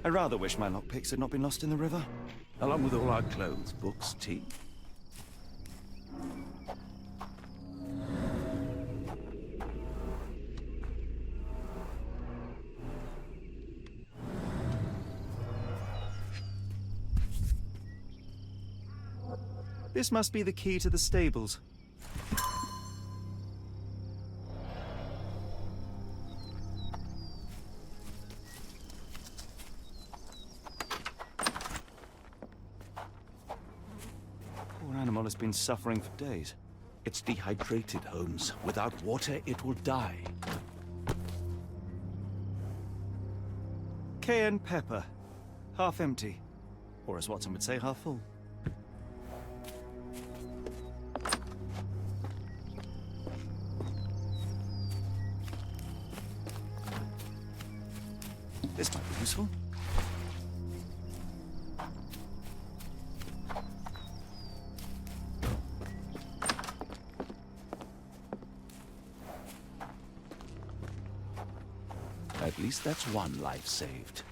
I rather wish my lockpicks had not been lost in the river. Along with all our clothes, books, tea. This must be the key to the stables. Poor animal has been suffering for days. It's dehydrated, Holmes. Without water, it will die. Cayenne pepper. Half empty. Or as Watson would say, half full. This might be useful. At least that's one life saved.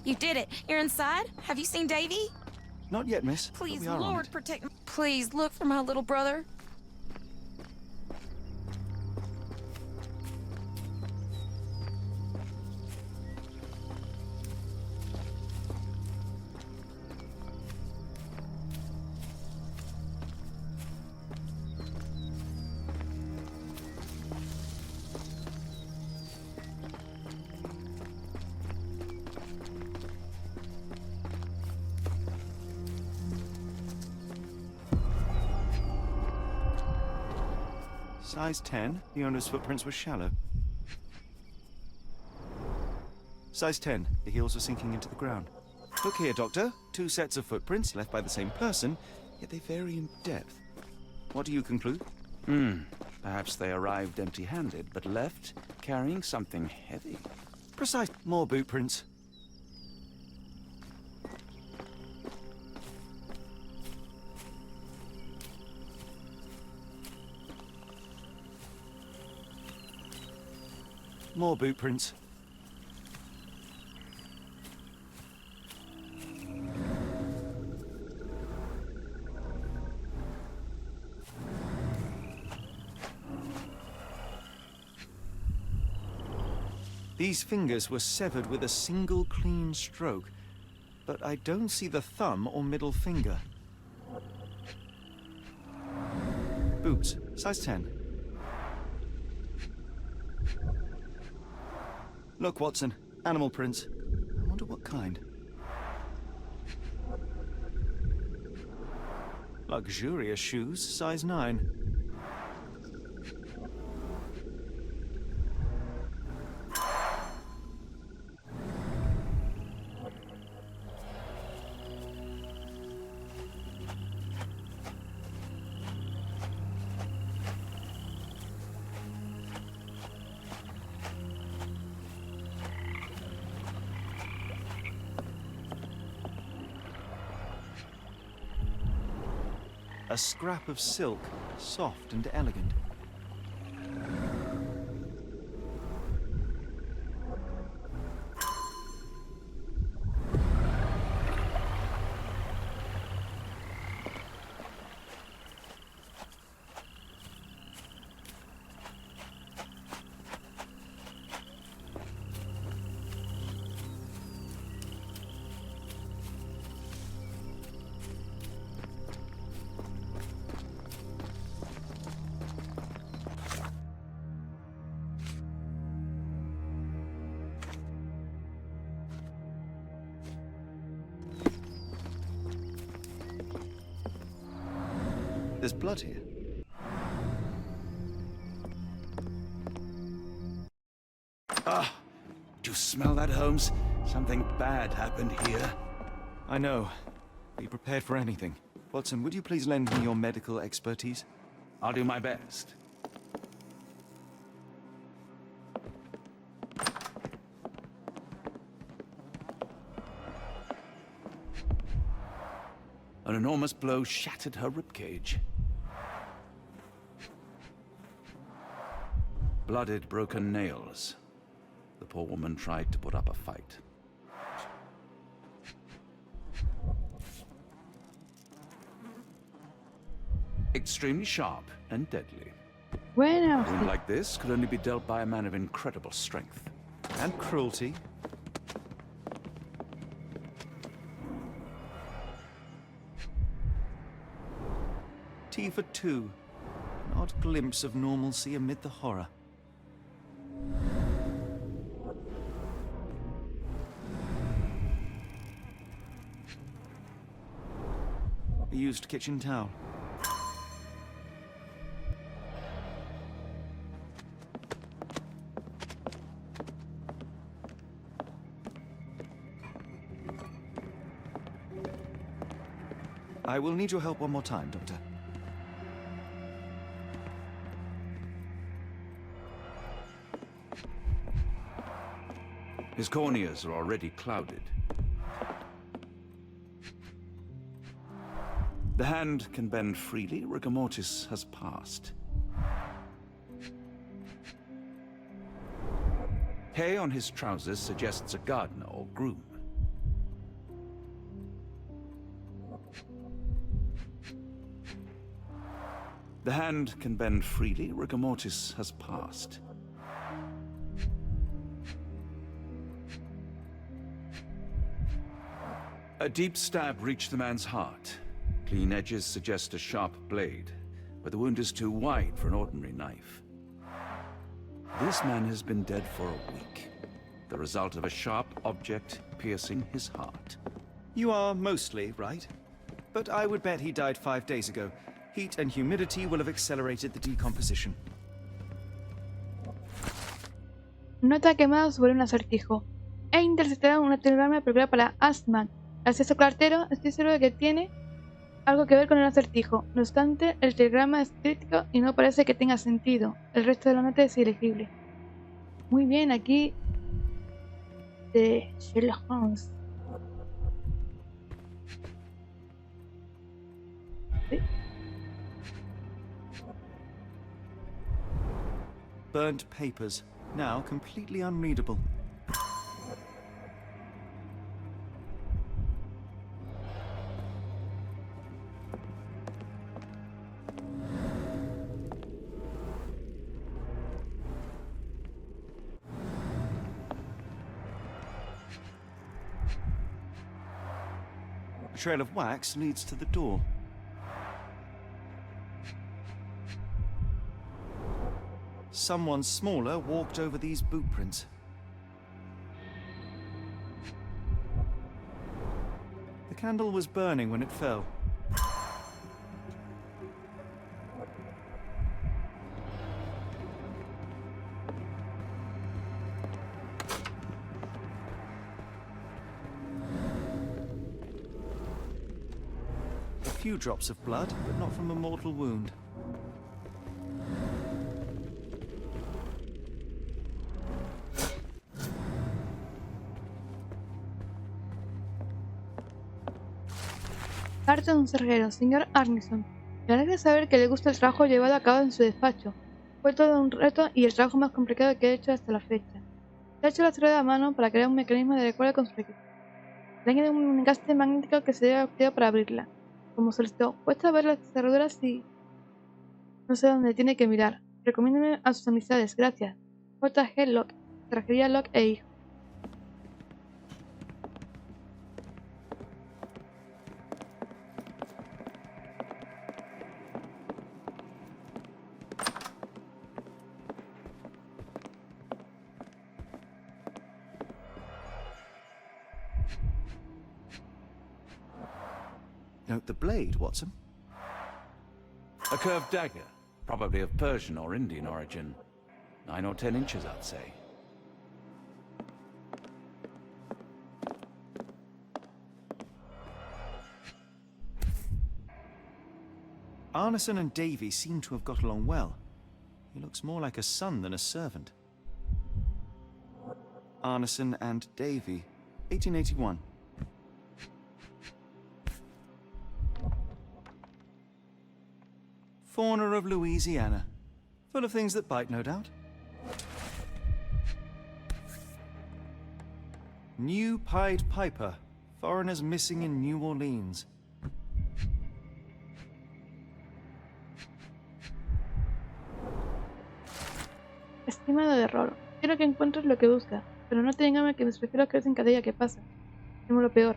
You did it. You're inside? Have you seen Davy? Not yet, miss. but Please, we are on Lord, it. protect me. Please, look for my little brother. Size 10. The owner's footprints were shallow. Size 10. The heels were sinking into the ground. Look here, Doctor. 2 sets of footprints left by the same person, yet they vary in depth. What do you conclude? Perhaps they arrived empty-handed, but left carrying something heavy. Precise. More boot prints. More boot prints. These fingers were severed with a single clean stroke, but I don't see the thumb or middle finger. Boots, size 10. Look, Watson. Animal prints. I wonder what kind. Luxurious shoes, size 9. A scrap of silk, soft and elegant. There's blood here. Ah! Do you smell that, Holmes? Something bad happened here. I know. Be prepared for anything. Watson, would you please lend me your medical expertise? I'll do my best. An enormous blow shattered her ribcage. Blooded, broken nails. The poor woman tried to put up a fight. Extremely sharp and deadly. Bueno, A wound like this could only be dealt by a man of incredible strength. And cruelty. Tea for two. An odd glimpse of normalcy amid the horror. A used kitchen towel. I will need your help one more time, Doctor. His corneas are already clouded. The hand can bend freely. Rigor mortis has passed. Hay on his trousers suggests a gardener or groom. The hand can bend freely. Rigor mortis has passed. A deep stab reached the man's heart. Clean edges suggest a sharp blade, but the wound is too wide for an ordinary knife. This man has been dead for a week, the result of a sharp object piercing his heart. You are mostly right, but I would bet he died 5 days ago. Heat and humidity will have accelerated the decomposition. nota quemada sobre un acertijo. He interceptado un telegrama preocupado para Asman. Gracias al cartero, estoy seguro de que tiene algo que ver con el acertijo. No obstante, el telegrama es crítico y no parece que tenga sentido. El resto de la nota es ilegible. Muy bien, aquí de Sherlock Holmes. ¿Sí? Burnt papers, now completely unreadable. A trail of wax leads to the door. Someone smaller walked over these boot prints. The candle was burning when it fell. A few drops of blood, but not from a mortal wound. Carta de un cerrajero, señor Arneson. Me alegra saber que le gusta el trabajo llevado a cabo en su despacho. Fue todo un reto y el trabajo más complicado que he hecho hasta la fecha. Se ha hecho la cerradura a mano para crear un mecanismo de recuerdo con su equipo. Le añade un encaste magnético que se debe activar para abrirla. Como solicitó, cuesta ver las cerraduras y no sé dónde tiene que mirar. Recomiéndeme a sus amistades, gracias. J.G. Locke, cerrajería Locke e hijo. Note the blade, Watson. A curved dagger, probably of Persian or Indian origin. 9 or 10 inches, I'd say. Arneson and Davy seem to have got along well. He looks more like a son than a servant. Arneson and Davy, 1881. Fauna of Louisiana. Full of things that bite, no doubt. New Pied Piper. Foreigners missing in New Orleans. Estimado de Rolo, quiero que encuentres lo que buscas, pero no te engañes que mis recuerdos crecen cada día que pasa. Temo lo peor.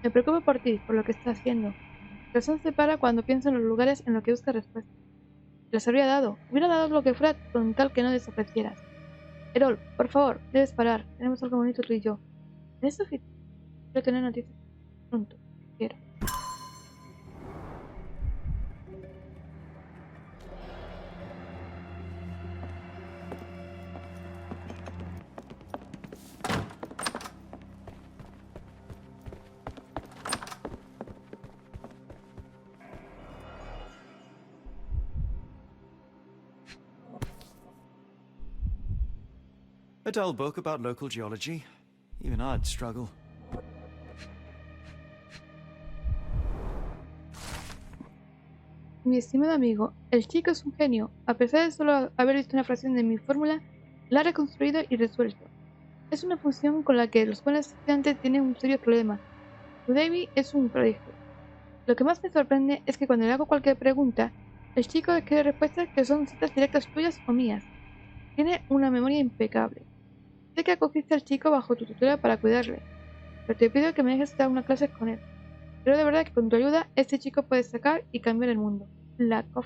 Me preocupo por ti, por lo que estás haciendo. Mi corazón se para cuando pienso en los lugares en los que buscas respuestas. Las habría dado, hubiera dado lo que fuera con tal que no desaparecieras. Erol, por favor, debes parar. Tenemos algo bonito tú y yo. ¿Eres suficiente? Quiero tener noticias pronto. Quiero. A dull book about local geology. Even I'd struggle. Mi estimado amigo, el chico es un genio. A pesar de solo haber visto una fracción de mi fórmula, la ha reconstruido y resuelto. Es una función con la que los buenos estudiantes tienen un serio problema. Tu Davy es un prodigio. Lo que más me sorprende es que cuando le hago cualquier pregunta, el chico quiere respuestas que son citas directas tuyas o mías. Tiene una memoria impecable. Sé que acogiste al chico bajo tu tutela para cuidarle, pero te pido que me dejes dar una clase con él. Creo de verdad que con tu ayuda este chico puede sacar y cambiar el mundo. La cof.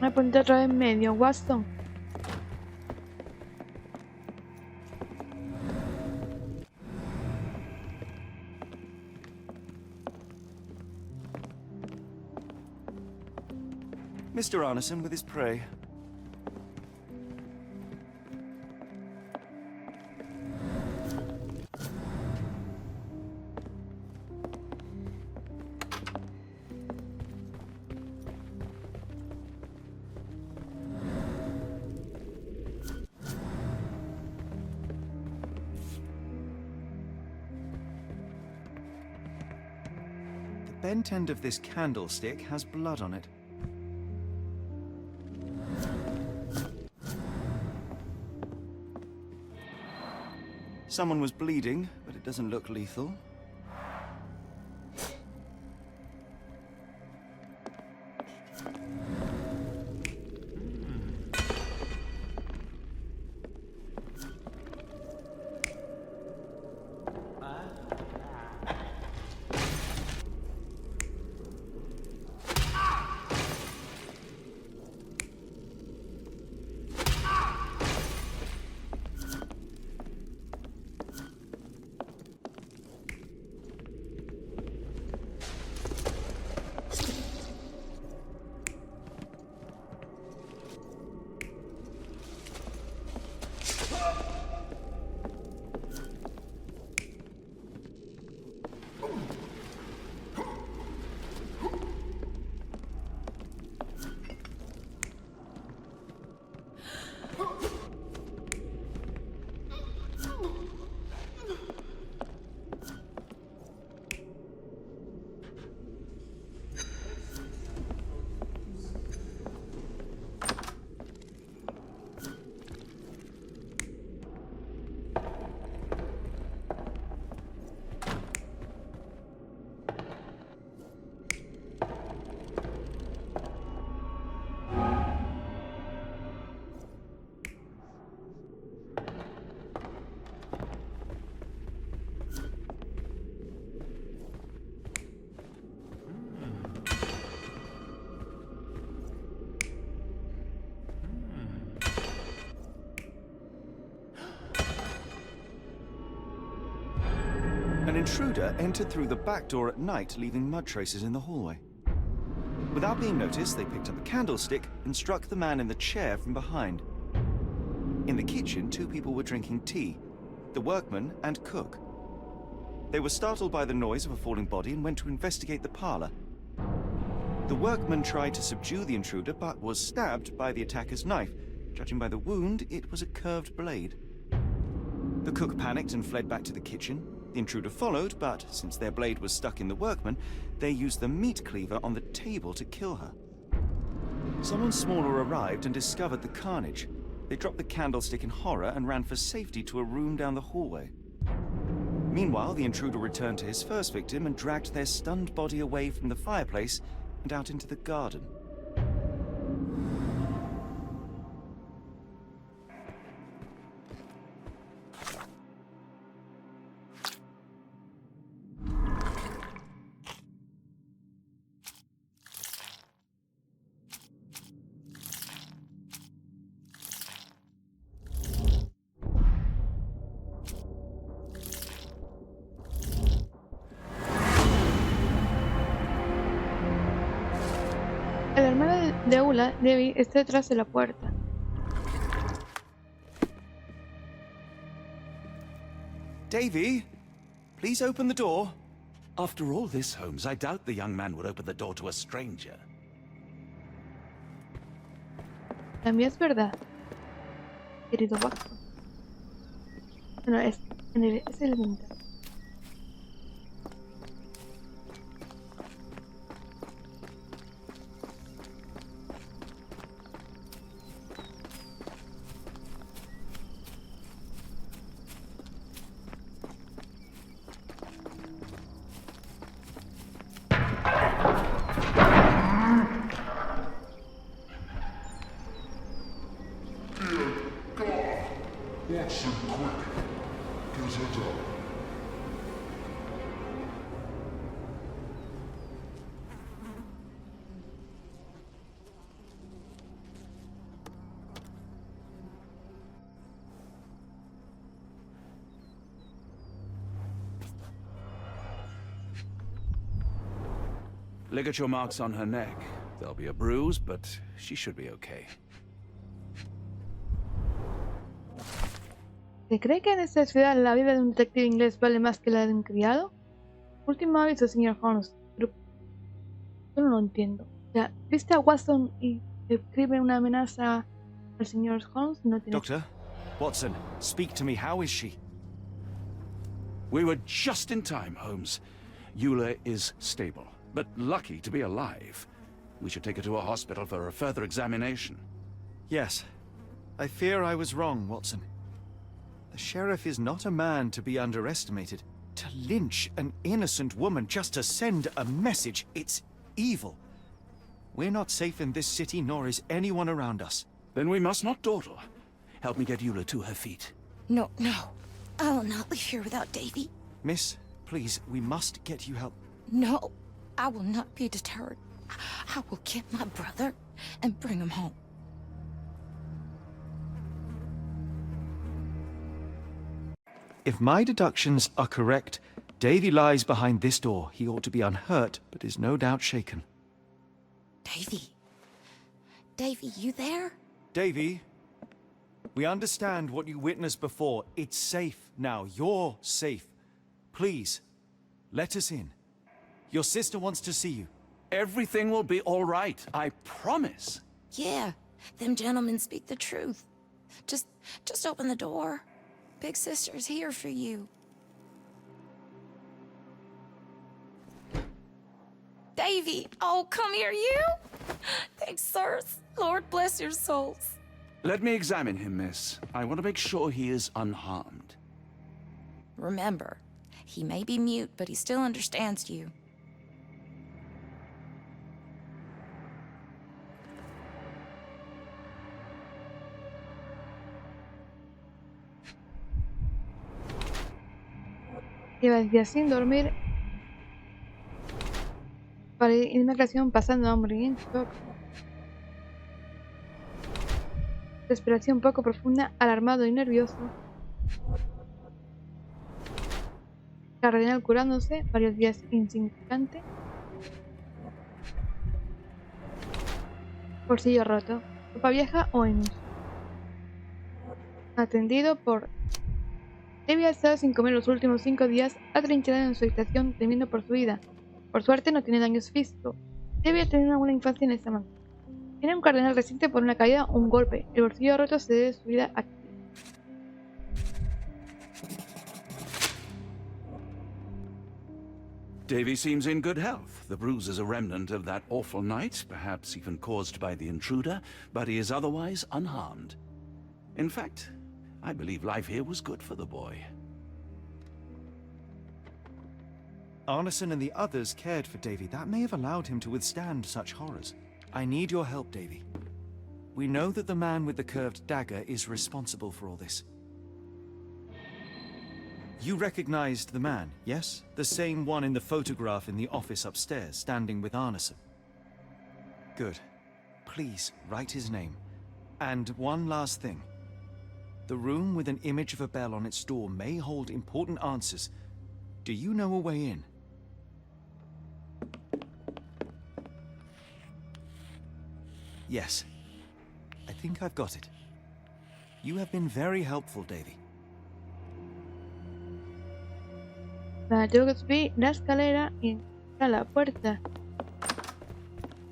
Me ponte otra vez en medio, Waston. Mr. Arneson with his prey. The bent end of this candlestick has blood on it. Someone was bleeding, but it doesn't look lethal. An intruder entered through the back door at night, leaving mud traces in the hallway. Without being noticed, they picked up a candlestick and struck the man in the chair from behind. In the kitchen, two people were drinking tea. the workman, and cook. They were startled by the noise of a falling body and went to investigate the parlor. The workman tried to subdue the intruder but was stabbed by the attacker's knife. Judging by the wound, it was a curved blade. The cook panicked and fled back to the kitchen. The intruder followed, but since their blade was stuck in the workman, they used the meat cleaver on the table to kill her. Someone smaller arrived and discovered the carnage. They dropped the candlestick in horror and ran for safety to a room down the hallway. Meanwhile, the intruder returned to his first victim and dragged their stunned body away from the fireplace and out into the garden. El hermano de Eula, Debbie, está detrás de la puerta. Davy, please open the door. After all this, Holmes, I doubt the young man would open the door to a stranger. También es verdad, querido Watson. Bueno, es el punto. Watson, quick. Get his heads up. Ligature marks on her neck. There'll be a bruise, but she should be okay. ¿Se cree que en esta ciudad la vida de un detective inglés vale más que la de un criado? Último aviso, señor Holmes. Pero yo no lo entiendo. O sea, ¿viste a Watson y escribe una amenaza al señor Holmes? No tiene... Doctor, Watson, speak to me. How is she? We were just in time, Holmes. Eula is stable, but lucky to be alive. We should take her to a hospital for a further examination. Yes. I fear I was wrong, Watson. The sheriff is not a man to be underestimated. To lynch an innocent woman just to send a message, it's evil. We're not safe in this city, nor is anyone around us. Then we must not dawdle. Help me get Eula to her feet. No, no. I will not leave here without Davy. Miss, please, we must get you help. No, I will not be deterred. I will get my brother and bring him home. If my deductions are correct, Davy lies behind this door. He ought to be unhurt, but is no doubt shaken. Davy. Davy, you there? Davy, we understand what you witnessed before. It's safe now. You're safe. Please, let us in. Your sister wants to see you. Everything will be all right, I promise. Yeah, them gentlemen speak the truth. Just open the door. Big sister's here for you. Davy, oh, come here, you. Thanks, sirs. Lord bless your souls. Let me examine him, miss. I want to make sure he is unharmed. Remember, he may be mute, but he still understands you. Lleva días sin dormir. Para irme a clasión pasando hambre en shock. Respiración poco profunda, alarmado y nervioso. Cardenal curándose, varios días insignificante. Bolsillo roto, ropa vieja o en uso. Atendido por Davy ha estado sin comer los últimos 5 días, atrincherado en su habitación, temiendo por su vida. Por suerte no tiene daños físicos. Davy ha tenido una buena infancia en esta mansión. Tiene un cardenal reciente por una caída o un golpe. El bolsillo roto se debe a su vida activa. Davy seems in good health. The bruise is a remnant of that awful night, perhaps even caused by the intruder, but he is otherwise unharmed. In fact, I believe life here was good for the boy. Arneson and the others cared for Davy. That may have allowed him to withstand such horrors. I need your help, Davy. We know that the man with the curved dagger is responsible for all this. You recognized the man, yes? The same one in the photograph in the office upstairs, standing with Arneson. Good. Please, write his name. And one last thing. The room with an image of a bell on its door may hold important answers. Do you know a way in? Yes. I think I've got it. You have been very helpful, Davy. Vale, tengo que subir la escalera y está la puerta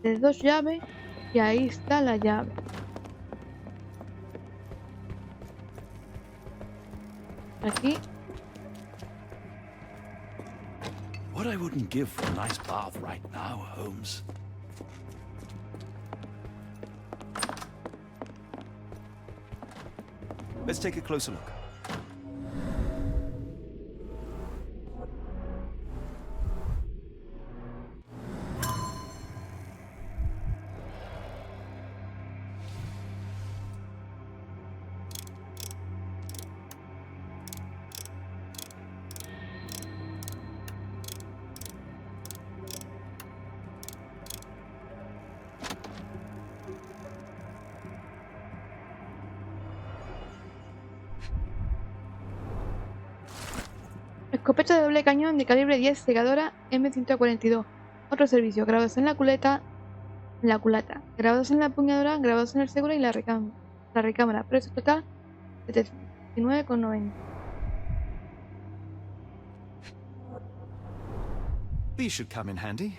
de 2 llaves y ahí está la llave. Aquí. What I wouldn't give for a nice bath right now, Holmes. Let's take a closer look. Escopeta de doble cañón de calibre 10 segadora M142. Otro servicio, grabados en la culata, grabados en la empuñadura, grabados en el seguro y la recámara. Precio total 79,90. These should come in handy.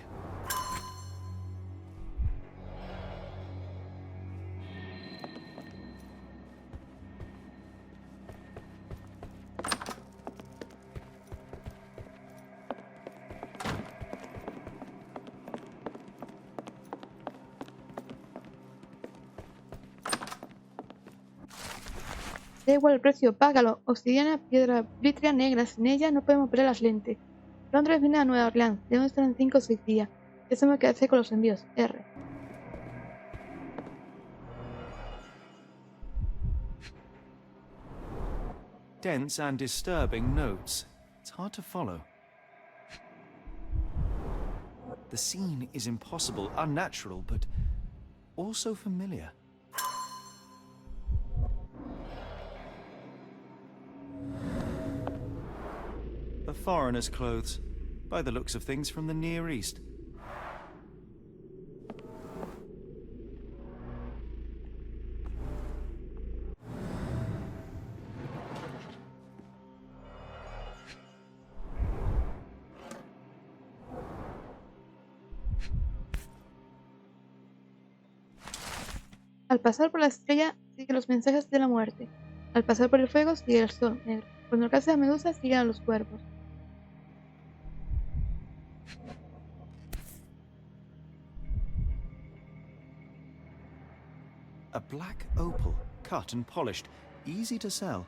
Da igual el precio, págalo. Obsidiana, piedra vitria negra. Sin ella no podemos operar las lentes. Londres viene a Nueva Orleans. Debemos estar en 5 o 6 días. Ya sabemos qué hacer con los envíos. R. Dense and disturbing notes. It's hard to follow. The scene is impossible, unnatural, but also familiar. A foreigner's clothes, by the looks of things from the Near East. Al pasar por la estrella, sigue los mensajes de la muerte. Al pasar por el fuego, sigue el sol negro. Cuando alcanza la medusa, sigue a los cuervos. A black opal, cut and polished, easy to sell.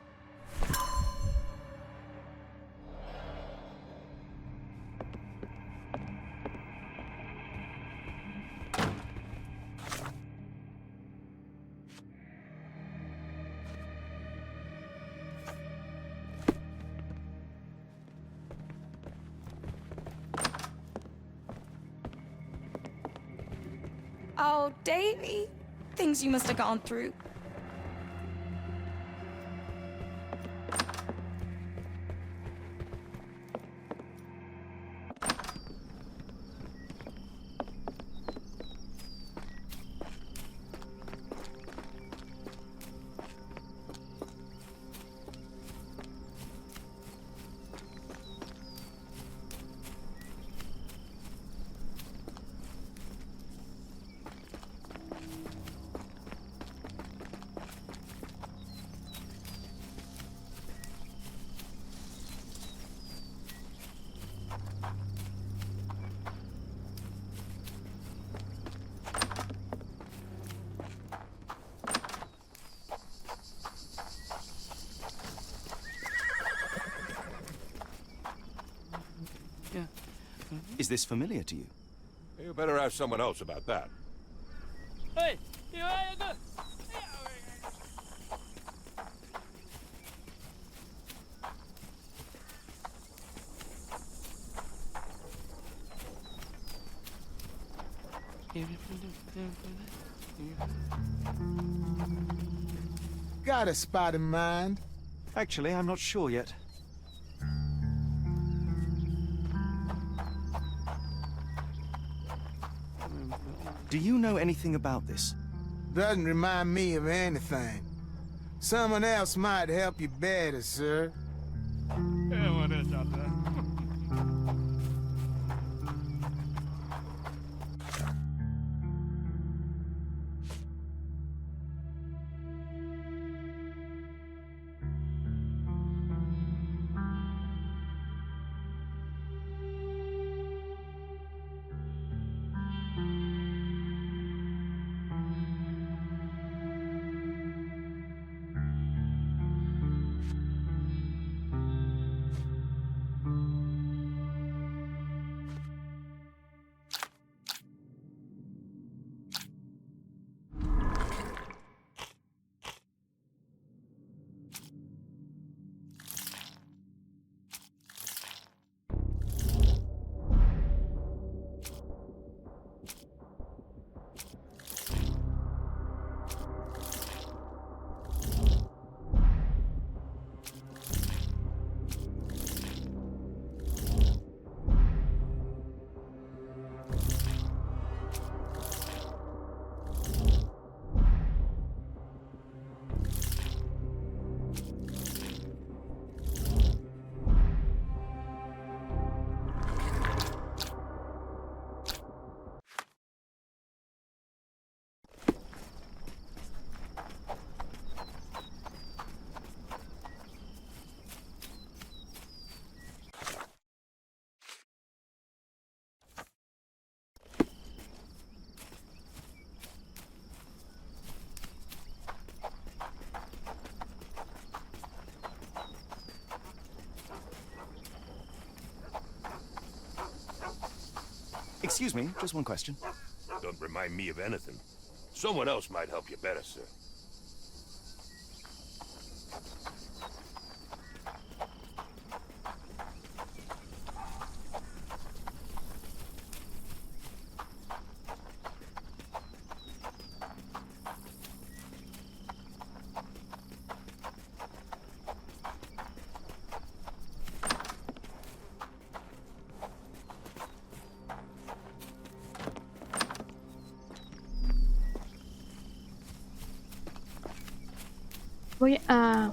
Oh, Davy. Things you must have gone through. Is this familiar to you? You better ask someone else about that. Hey, Got a spot in mind? Actually, I'm not sure yet. Do you know anything about this? Doesn't remind me of anything. Someone else might help you better, sir. Excuse me, just one question. Don't remind me of anything. Someone else might help you better, sir. Voy a...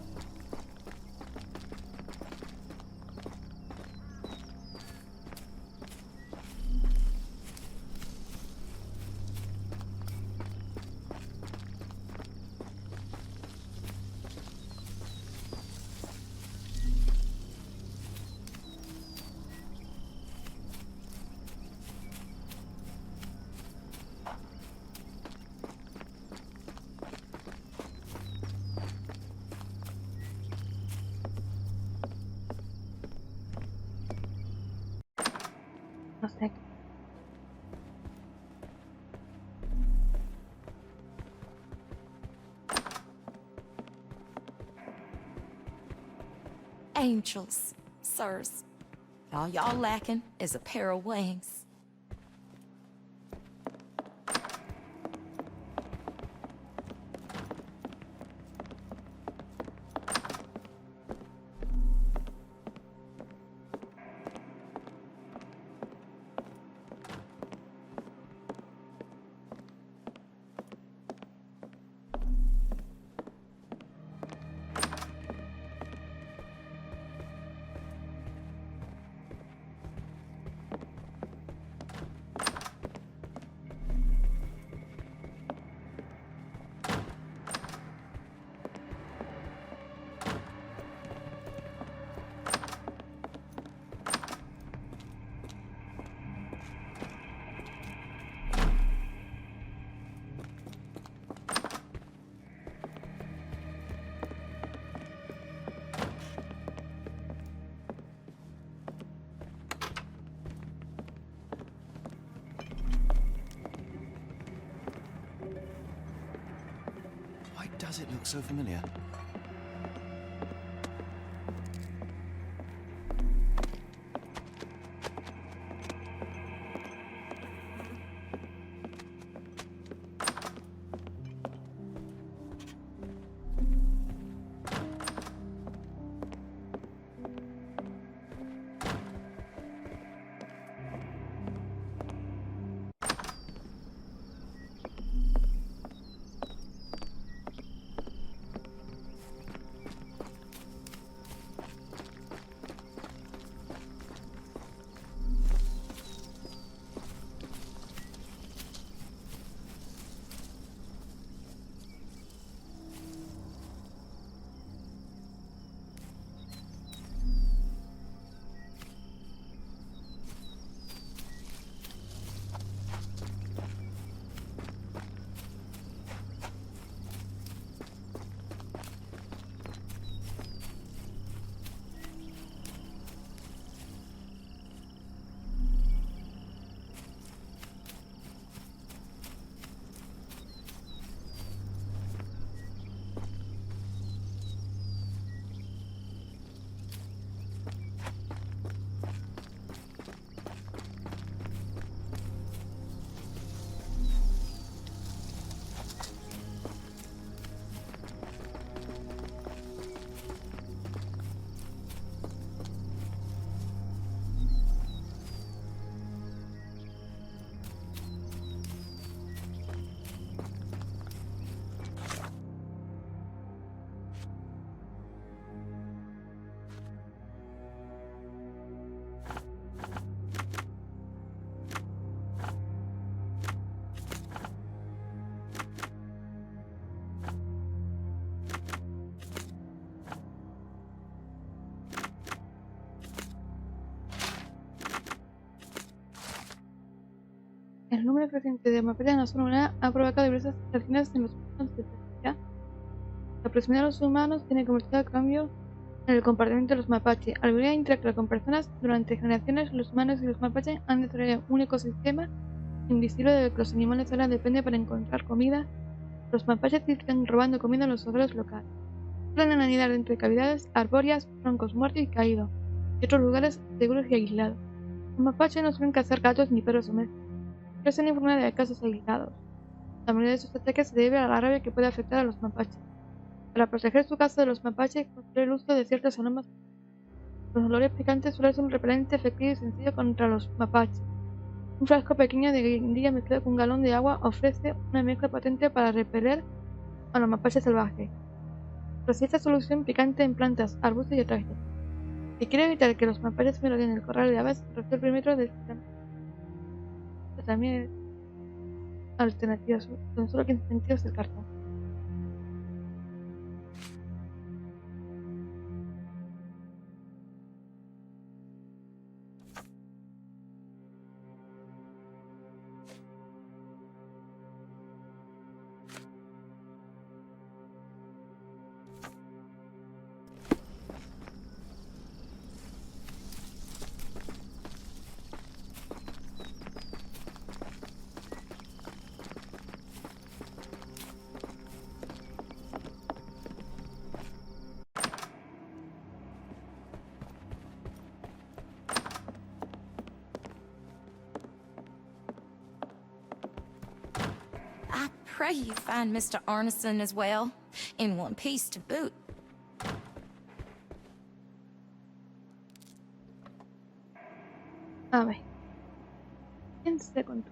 No sé. Angels, sirs. All y'all lacking is a pair of wings. does it look so familiar? El número creciente de mapaches en la zona humana ha provocado diversas reacciones en los humanos de la. La proximidad de los humanos tiene convertido cambios en el comportamiento de los mapaches. Al vivir e interactuar con personas durante generaciones, los humanos y los mapaches han desarrollado un ecosistema invisible del que los animales ahora dependen para encontrar comida. Los mapaches están robando comida en los hogares locales. Suelen anidar dentro de cavidades arbóreas, troncos muertos y caídos, y otros lugares seguros y aislados. Los mapaches no suelen cazar gatos ni perros domésticos. No se han informado de casos aislados. La mayoría de sus ataques se debe a la rabia que puede afectar a los mapaches. Para proteger su casa de los mapaches, controla el uso de ciertos aromas. Los olores picantes suelen ser un repelente efectivo y sencillo contra los mapaches. Un frasco pequeño de guindilla mezclado con un galón de agua ofrece una mezcla potente para repeler a los mapaches salvajes. Recibe esta solución picante en plantas, arbustos y otras. Si quiere evitar que los mapaches merodeen el corral de aves, rocíe el perímetro de también alternativas con solo 15 centímetros del cartón. I pray you find Mr. Arneson as well, in one piece to boot. A ver. ¿Quién se contó?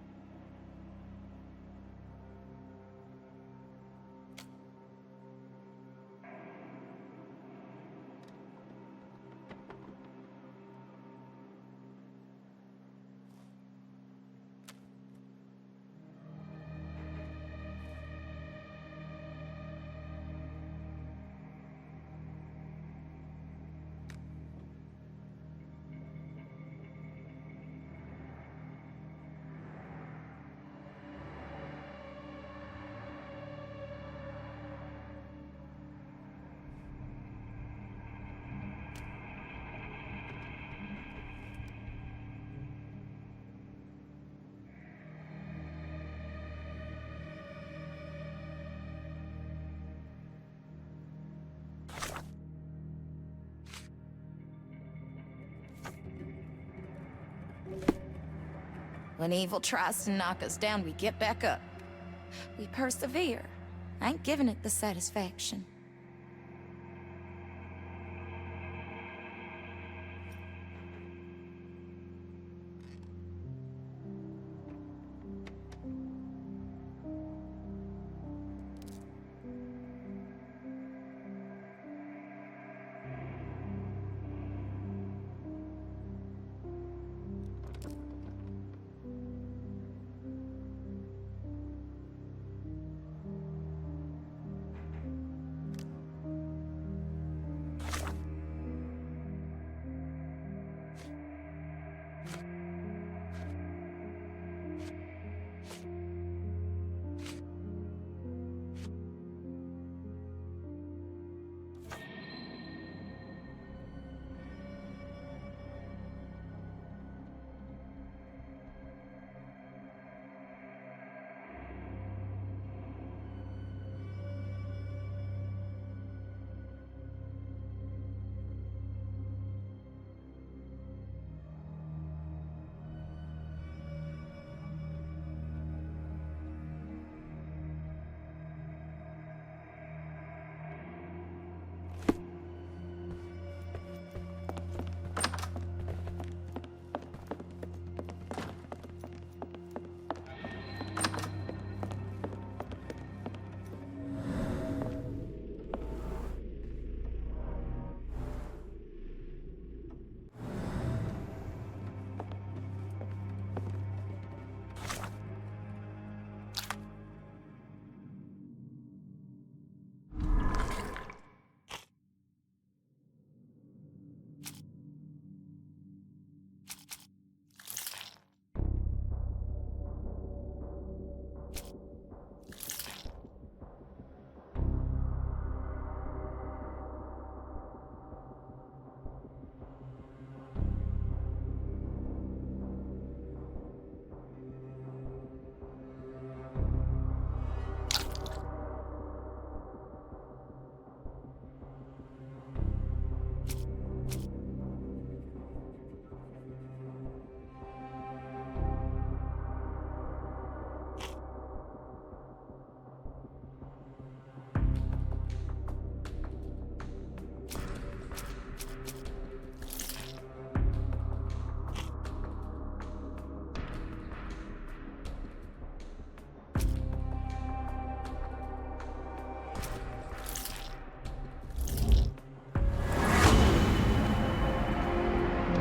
When evil tries to knock us down, we get back up. We persevere. I ain't giving it the satisfaction.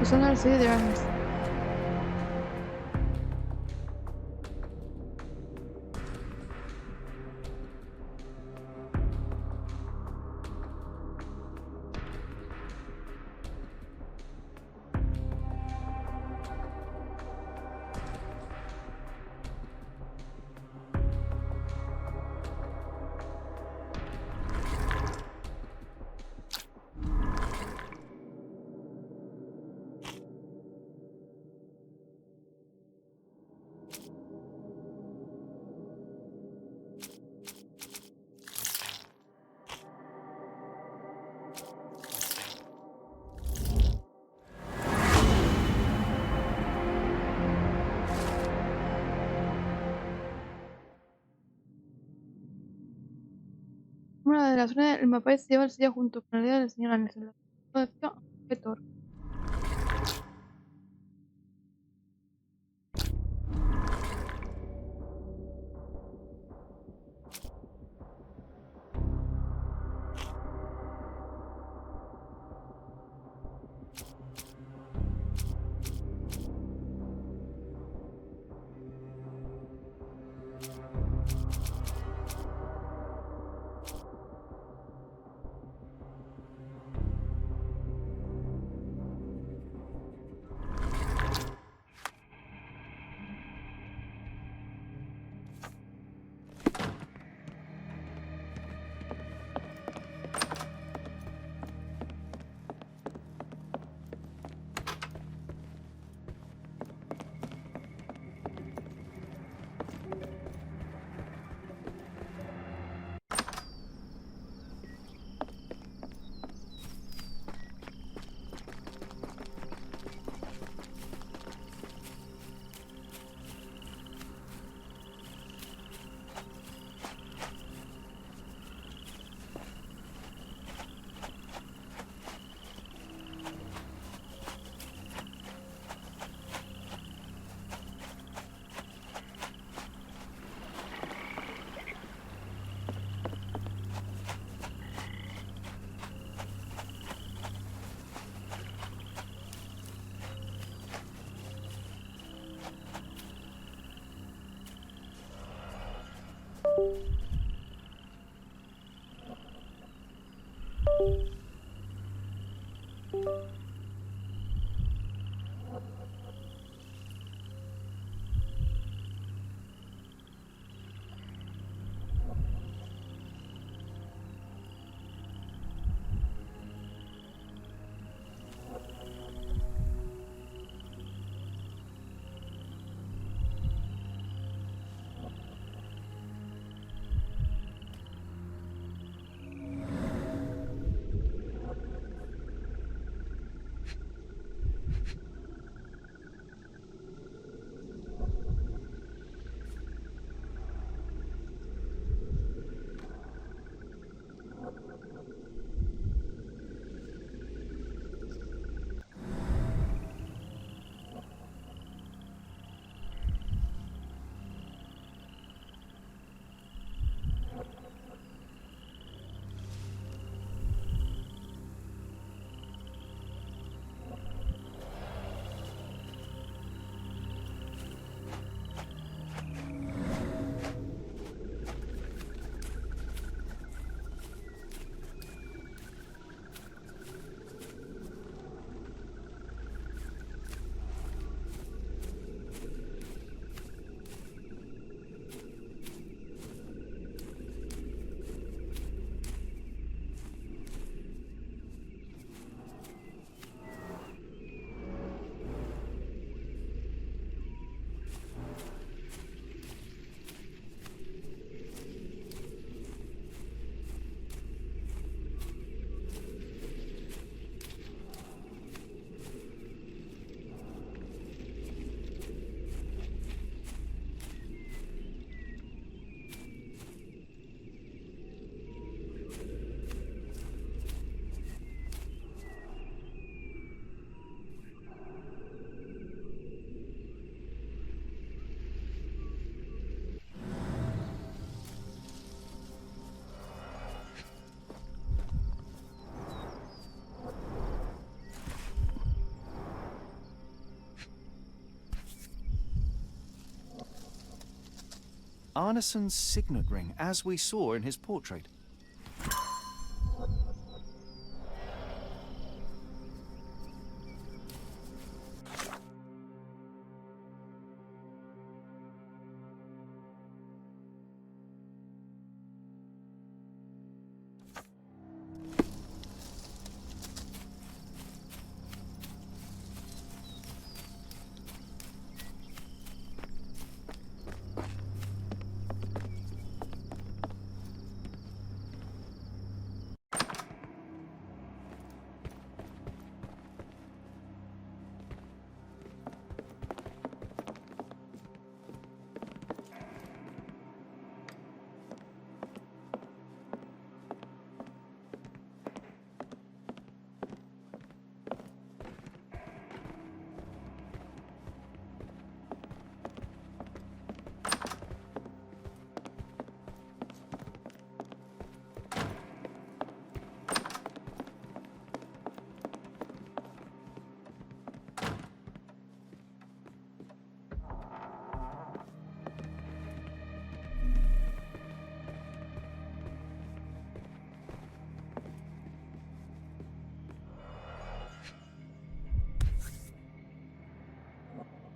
Usando la serie de armas. Una de las zonas del mapa se lleva el sello junto con el dedo del señor Anderson. Objetor. Arneson's signet ring, as we saw in his portrait.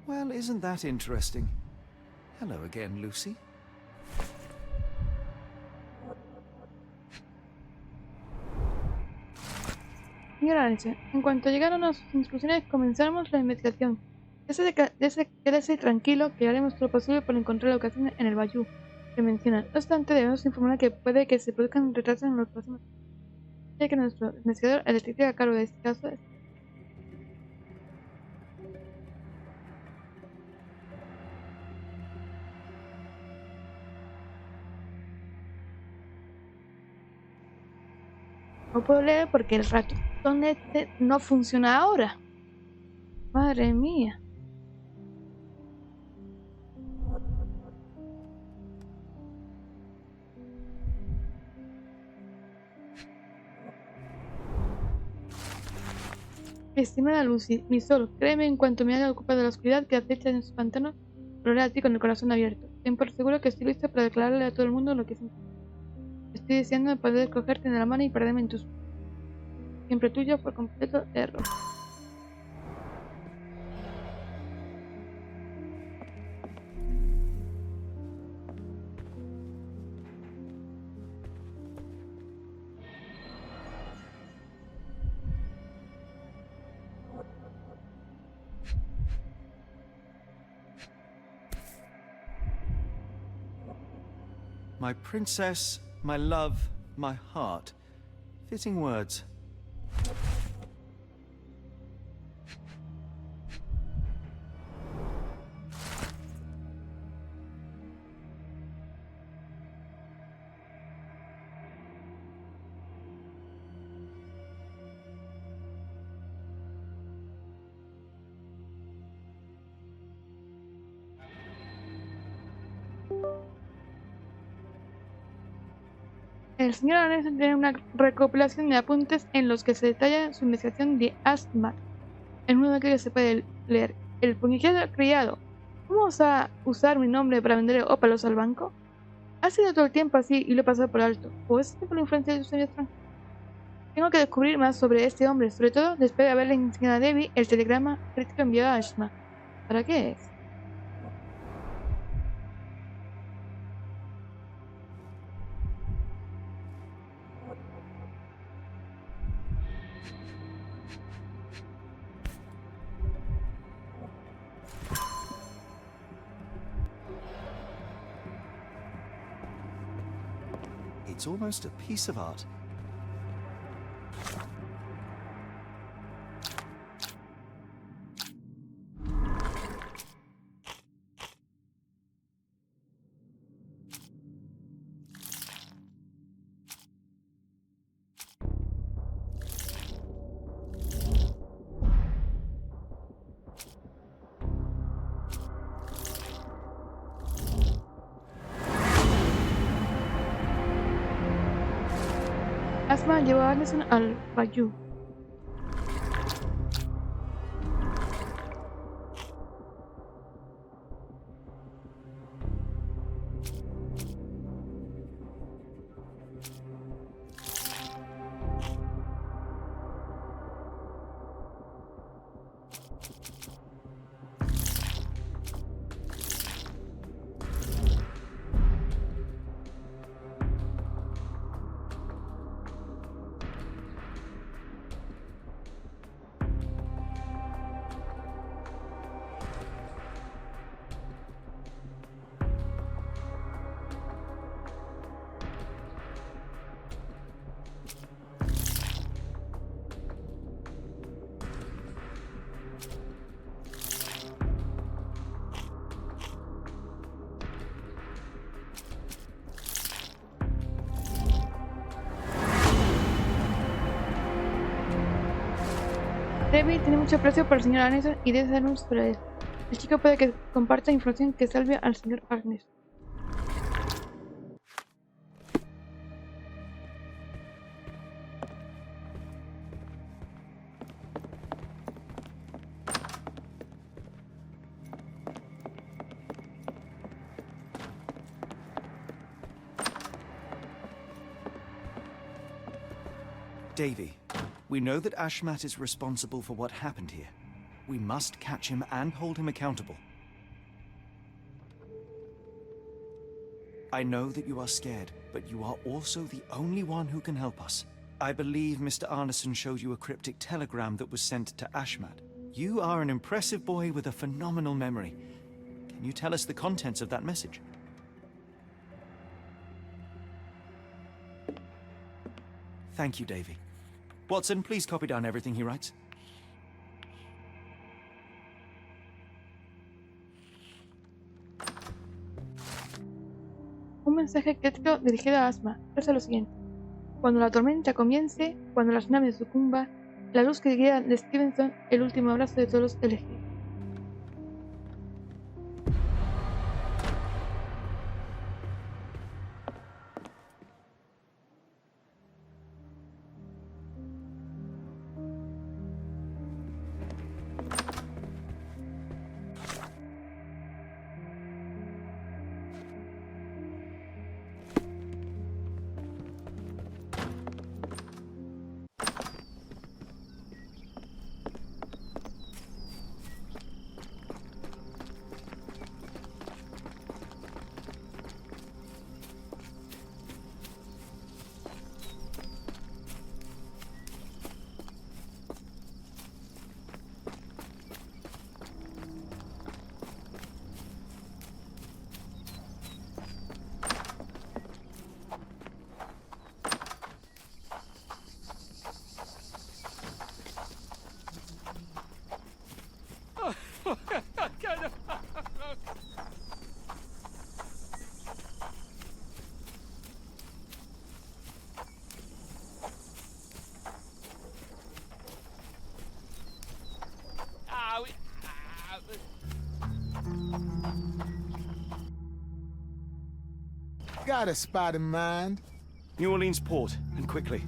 Well, isn't that interesting? Hello again, Lucy. Señora Alice, en cuanto llegaron a sus instrucciones, comenzamos la investigación. Quédese tranquilo que haremos todo lo posible por encontrar la ubicación en el bayou que mencionan. No obstante, debemos informar que puede que se produzcan retrasos en los próximos días, ya que nuestro investigador, el detective a cargo de este caso, no puedo leer porque el ratón este no funciona ahora. Madre mía. Estimada Lucy, mi sol, créeme en cuanto me haya ocupado de la oscuridad que acecha en sus pantanos, volveré a ti con el corazón abierto. Ten por seguro que estoy listo para declararle a todo el mundo lo que siento. Estoy deseando poder cogerte de la mano y perderme en tus... Siempre tuyo por completo, error. My princess, my love, my heart. Fitting words. El señor Anderson tiene una recopilación de apuntes en los que se detalla su investigación de Ashmat. En uno de aquellos se puede leer: el puñetero criado. ¿Cómo vas a usar mi nombre para vender ópalos al banco? Ha sido todo el tiempo así y lo he pasado por alto. ¿O es por la influencia de tu sueño extranjero? Tengo que descubrir más sobre este hombre, sobre todo después de haberle enseñado a Debbie el telegrama crítico enviado a Ashmat. ¿Para qué es? It's almost a piece of art. Ashmat llevó a Anderson al bayou. Debbie tiene mucho aprecio por el señor Anderson y debe darnos sobre él. El chico puede que comparta información que salve al señor Anderson. Davy, we know that Ashmat is responsible for what happened here. We must catch him and hold him accountable. I know that you are scared, but you are also the only one who can help us. I believe Mr. Arneson showed you a cryptic telegram that was sent to Ashmat. You are an impressive boy with a phenomenal memory. Can you tell us the contents of that message? Thank you, Davy. Watson, please copy down everything he writes. Un mensaje crítico dirigido a Ashmat reza lo siguiente: cuando la tormenta comience, cuando las naves sucumban, la luz que guía de Stevenson, el último abrazo de todos los elegidos. got a spot in mind. New Orleans port, and quickly.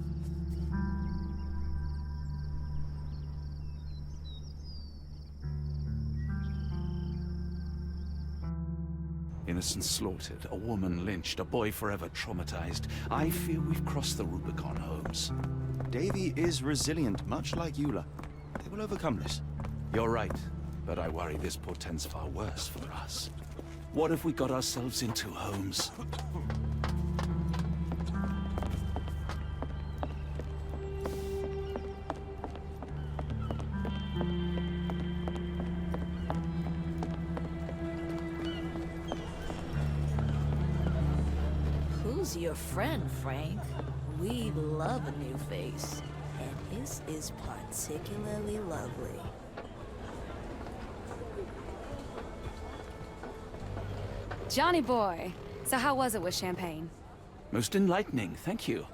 Innocents slaughtered, a woman lynched, a boy forever traumatized. I fear we've crossed the Rubicon, Holmes. Davy is resilient, much like Eula. They will overcome this. You're right, but I worry this portends far worse for us. What have we got ourselves into, Holmes? Who's your friend, Frank? We love a new face, and his is particularly lovely. Johnny boy, so how was it with Champagne? Most enlightening, thank you.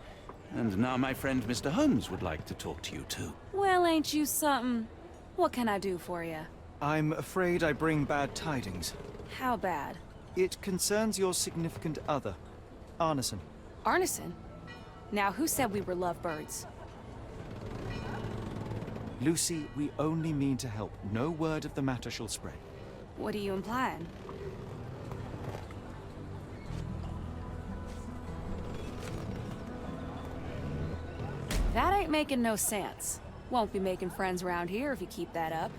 And now my friend Mr. Holmes would like to talk to you too. Well, ain't you something? What can I do for you? I'm afraid I bring bad tidings. How bad? It concerns your significant other, Arneson. Arneson? Now, who said we were lovebirds? Lucy, we only mean to help. No word of the matter shall spread. What are you implying? That ain't making no sense. Won't be making friends around here if you keep that up.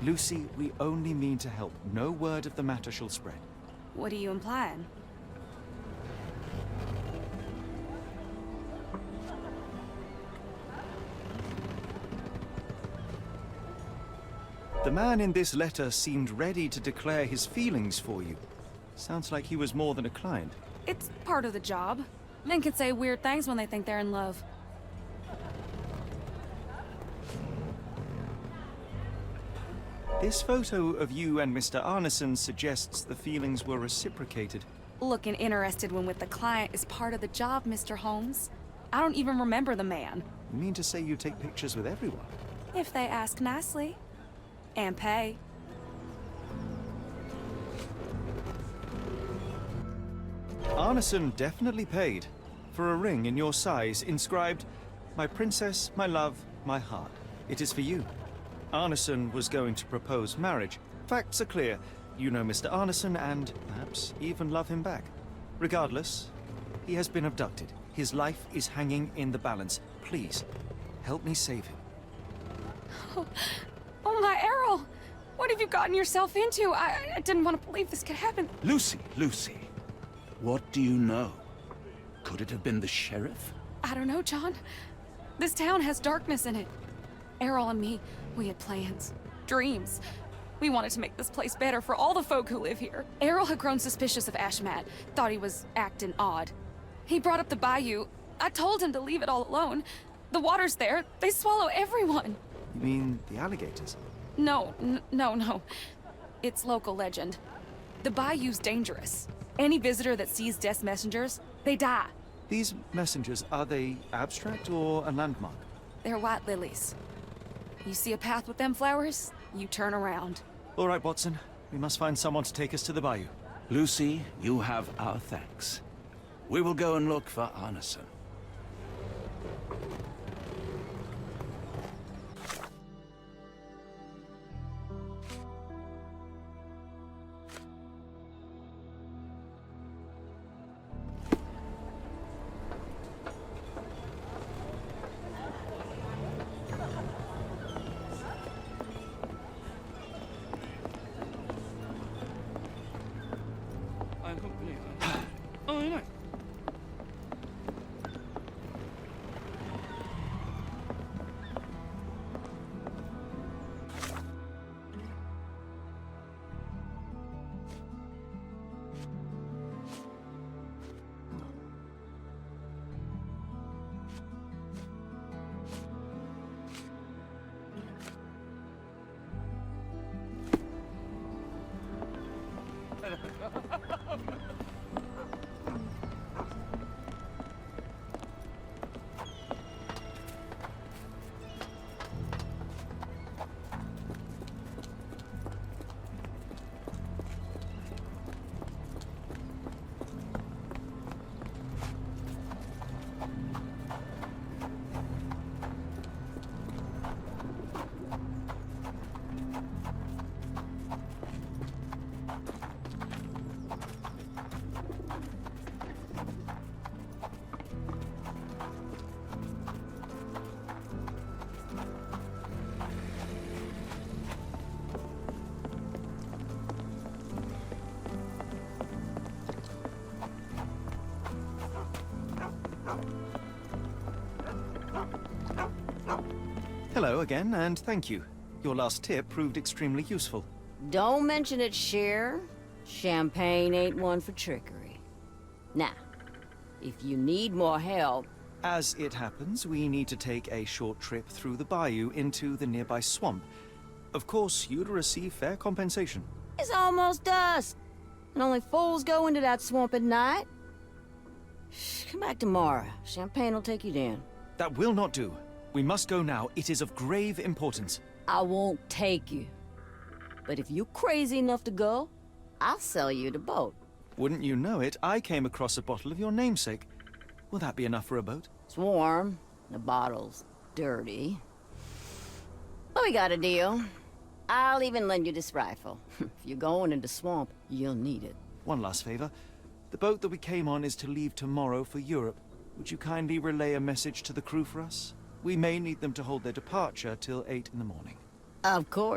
Lucy, we only mean to help. No word of the matter shall spread. What are you implying? The man in this letter seemed ready to declare his feelings for you. Sounds like he was more than a client. It's part of the job. Men can say weird things when they think they're in love. This photo of you and Mr. Arneson suggests the feelings were reciprocated. Looking interested when with the client is part of the job, Mr. Holmes. I don't even remember the man. You mean to say you take pictures with everyone? If they ask nicely. And pay. Arneson definitely paid for a ring in your size inscribed, "My princess, my love, my heart. It is for you." Arneson was going to propose marriage. Facts are clear. You know Mr. Arneson and perhaps even love him back. Regardless, he has been abducted. His life is hanging in the balance. Please, help me save him. Oh my Errol! What have you gotten yourself into? I didn't want to believe this could happen. Lucy, Lucy, what do you know? Could it have been the sheriff? I don't know, John. This town has darkness in it. Errol and me, we had plans, dreams. We wanted to make this place better for all the folk who live here. Errol had grown suspicious of Ashmat, thought he was acting odd. He brought up the bayou. I told him to leave it all alone. The water's there. They swallow everyone. You mean the alligators? No. It's local legend. The bayou's dangerous. Any visitor that sees death's messengers, they die. These messengers, are they abstract or a landmark? They're white lilies. You see a path with them flowers, you turn around. All right, Watson. We must find someone to take us to the bayou. Lucy, you have our thanks. We will go and look for Arneson. I don't believe that. Oh, I know. Hello again, and thank you. Your last tip proved extremely useful. Don't mention it, Cher. Champagne ain't one for trickery. Now, if you need more help... As it happens, we need to take a short trip through the bayou into the nearby swamp. Of course, you'd receive fair compensation. It's almost dusk, and only fools go into that swamp at night. Come back tomorrow. Champagne will take you down. That will not do. We must go now. It is of grave importance. I won't take you. But if you're crazy enough to go, I'll sell you the boat. Wouldn't you know it, I came across a bottle of your namesake. Will that be enough for a boat? It's warm. The bottle's dirty. But we got a deal. I'll even lend you this rifle. If you're going in the swamp, you'll need it. One last favor. The boat that we came on is to leave tomorrow for Europe. Would you kindly relay a message to the crew for us? We may need them to hold their departure till 8 in the morning. Of course.